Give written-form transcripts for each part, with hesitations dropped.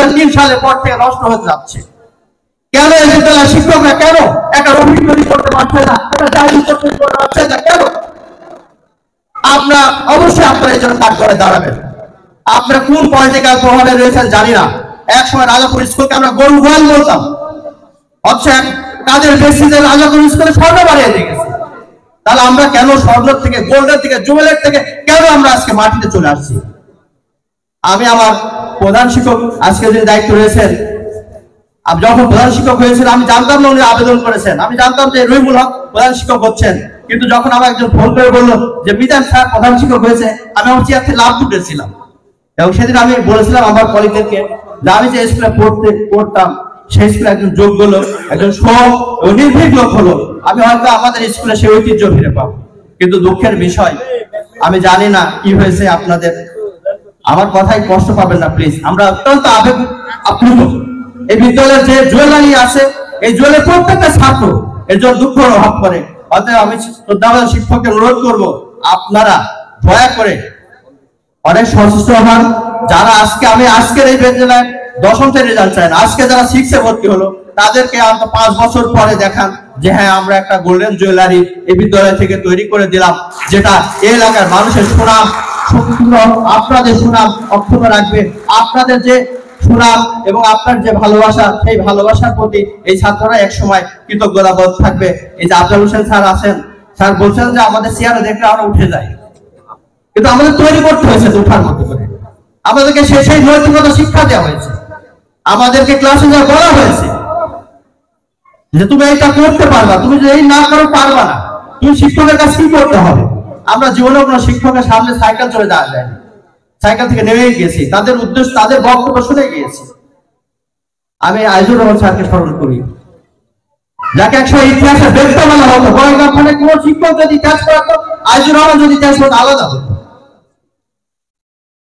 2003 সালের পর থেকে নষ্ট হতে যাচ্ছে। কেন এই বিদ্যালয়ের শিক্ষকরা কেন একটা রফিক তৈরি করতে পারছে না, একটা জাহিদ তৈরি করতে পারছে না? কেন? অবশ্যই আপনারা এই জন্য কাজ করে দাঁড়াবেন। আপনারা কোন পলিটিক্যাল প্রভাবে রয়েছেন জানি না। এক সময় রাজাপুর স্কুলকে আমরা গরু গোয়াল বলতাম, অথচ কাদের বেসিসে রাজাপুর স্কুলে স্বর্ণ বাড়িয়ে দিয়ে গেছে। তাহলে আমরা কেন স্বর্ণের থেকে, গোল্ডের থেকে, জুয়েলের থেকে কেন আমরা আজকে মাটিতে চলে আসছি? আমি আমার প্রধান শিক্ষক আজকে যে দায়িত্ব রয়েছেন, যখন প্রধান শিক্ষক হয়েছিল আমি জানতাম না উনি আবেদন করেছেন, আমি জানতাম যে রহিমুল হক প্রধান শিক্ষক হচ্ছেন, কিন্তু যখন আমার একজন ফোন করে বললো যে মিজান স্যার প্রধান শিক্ষক হয়েছে, আমি আমার চেয়ার থেকে লাভ উঠেছিলাম। এবং সেদিন আমি বলেছিলাম আমার কলিগদেরকে যে আমি যে স্কুলে পড়তাম সেই স্কুলে একজন যোগ্য লোক, একজন সৎ ও নির্ভীক লোক হলো, আমি হয়তো আমাদের স্কুলে সেই ঐতিহ্য ফিরে পাবো। কিন্তু দুঃখের বিষয়, আমি জানি না কি হয়েছে আপনাদের, আমার কথাই কষ্ট পাবেন না প্লিজ। আমরা অত্যন্ত আবেগ আপ্লুত। এই বিদ্যালয়ের যে জুয়েলারি আছে, এই জুয়েলারি প্রত্যেকটা ছাত্র এর জন্য দুঃখ অনুভব করে। অতএব আমি শ্রদ্ধাভাজন শিক্ষককে অনুরোধ করব, আপনারা দয়া করে অনেক সচেষ্ট হন। যারা আজকের এই বিদ্যালয়ে 10ম রেজাল্ট চায় না, আজকে যারা 6-এ ভর্তি হলো, তাদেরকে আমরা 5 বছর পরে দেখান যে হ্যাঁ আমরা একটা গোল্ডেন জুয়েলারি এই বিদ্যালয় থেকে তৈরি করে দিলাম, যেটা এই এলাকার মানুষের সুনাম, আপনাদের সুনাম অক্ষুণ্ণ রাখবে। আপনাদের যে সুনাম এবং আপনার যে ভালোবাসা, সেই ভালোবাসার প্রতি এই ছাত্ররা একসময় কৃতজ্ঞতাবোধ থাকবে। এই যে আফজাল হোসেন স্যার আছেন, স্যার বলছেন যে আমাদের চেয়ারে দেখলে আমরা উঠে যাই, কিন্তু আমাদের তৈরি করতে হয়েছে উঠার মতো করে। আমাদেরকে সেই নৈতিকতা শিক্ষা দেওয়া হয়েছে, আমাদেরকে ক্লাসে যা বলা হয়েছে যে তুমি এইটা করতে পারবা, তুমি যদি এই না করো পারবা না, তুমি শিক্ষকের কাছে কি করতে হবে। আমরা জীবনে কোনো শিক্ষকের সামনে সাইকেল চলে যাওয়া যায়, সাইকেল থেকে নেমে গেছি, তাদের উদ্দেশ্য, তাদের বক্তব্য শুনে গিয়েছি। আমি আইজুর রহমান স্যারকে স্মরণ করি, যাকে একসময় ইতিহাসে দেখতে বলা হতো, বড়গাঁওখানে কোন শিক্ষক যদি কাজ করতো, আইজুর রহমান যদি কাজ করতো আলাদা হতো।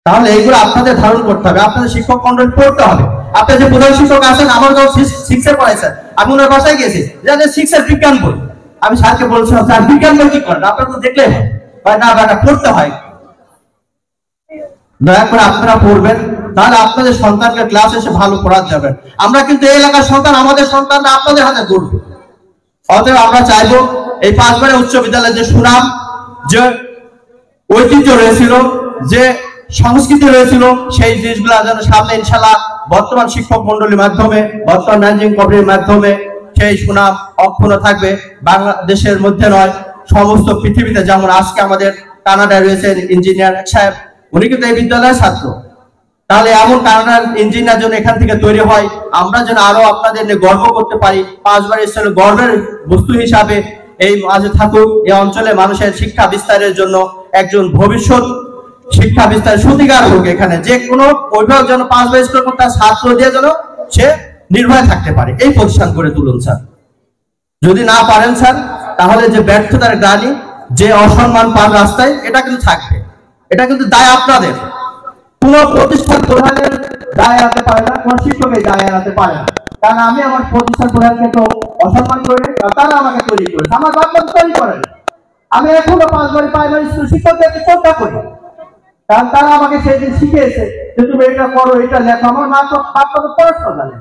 তাহলে এইগুলো আপনাদের ধারণ করতে হবে, আপনাদের শিক্ষক মন্ডল পড়তে হবে। আপনার যে প্রধান শিক্ষক আছেন, আমার যখন 6-এ পড়াইছেন, আমি ওনার বাসায় গেছি, যে 6-এর বিজ্ঞান বই, আমি স্যারকে বলছিলাম স্যার বিজ্ঞান বই কি করেন, আপনারা তো দেখলে হয় না, বাটা পড়তে হয়। দয়া করে আপনারা পড়বেন, তাহলে আপনাদের সন্তানকে ক্লাস এসে ভালো পড়াতে যাবেন। আমরা কিন্তু এই এলাকার সন্তান, আমাদের সন্তানরা আপনাদের হাতে গড়বে। অতএব আমরা চাইবো এই 5 উচ্চ বিদ্যালয়ের যে সুনাম, যে ঐতিহ্য রয়েছিল, যে সংস্কৃতি রয়েছিল, সেই জিনিসগুলো যেন সামনে ইনশাআল্লাহ বর্তমান শিক্ষক মন্ডলীর মাধ্যমে, বর্তমান ম্যানেজিং কমিটির মাধ্যমে সেই সুনাম অক্ষুণ্ণ থাকবে। বাংলাদেশের মধ্যে নয়, সমস্ত পৃথিবীতে। যেমন আজকে আমাদের কানাডায় রয়েছেন ইঞ্জিনিয়ার সাহেব, উনি কিন্তু এই বিদ্যালয়ের ছাত্র। তাহলে এমন কানাডার ইঞ্জিনিয়ার যেন এখান থেকে তৈরি হয়, আমরা যেন আরো আপনাদের নিয়ে গর্ব করতে পারি। 5 স্থানে গর্বের বস্তু হিসাবে এই মাঝে থাকুক, এই অঞ্চলে মানুষের শিক্ষা বিস্তারের জন্য একজন ভবিষ্যৎ শিক্ষা বিস্তারের সূতিকার হোক। এখানে যে কোনো অভিভাবক যেন 5 স্কুল করতে ছাত্র দিয়ে যেন সে নির্ভয় থাকতে পারে, এই প্রতিষ্ঠান করে তুলুন স্যার। যদি না পারেন স্যার, তাহলে যে ব্যর্থতার গ্লানি, যে অসম্মান পান রাস্তায়, এটা কিন্তু থাকবে। এটা কিন্তু দায় আপনাদের। কোন প্রতিষ্ঠান প্রধানের দায় আনতে পারে না, কোন শিক্ষকের দায় আনতে পারে না। কারণ আমি আমার প্রতিষ্ঠান প্রধানকে তো অসম্মান করে, তারা আমাকে তৈরি করেছে, আমার বাচ্চা তৈরি করেন। আমি এখনো 5 প্রাইমারি স্কুল শিক্ষকদেরকে শ্রদ্ধা করি, কারণ তারা আমাকে সেই দিন শিখিয়েছে যে তুমি এটা করো, এটা লেখো। আমার মা তো পড়াশোনা জানে,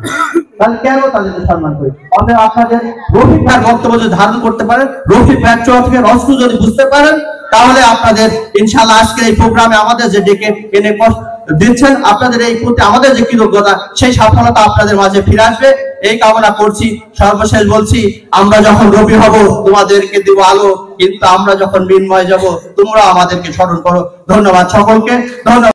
তাহলে কেন তাদেরকে সম্মান করি? অতএব আপনাদের রফিক ভাইয়ের বক্তব্য যদি ধারণ করতে পারেন, রফিক ভাইয়ের চোখ থেকে রস্ত যদি বুঝতে পারেন, তাহলে আপনাদের ইনশাআল্লাহ আজকে এই প্রোগ্রামে আমাদের যে ডেকে এনে দিচ্ছেন, আপনাদের এই প্রতি আমাদের যে কৃতজ্ঞতা, সেই সফলতা আপনাদের মাঝে ফিরে আসবে, এই কামনা করছি। সর্বশেষ বলছি, আমরা যখন রবি হব তোমাদেরকে দেব আলো, কিন্তু আমরা যখন মৃন্ময় যাব তোমরা আমাদেরকে স্মরণ করো। ধন্যবাদ সকলকে, ধন্যবাদ।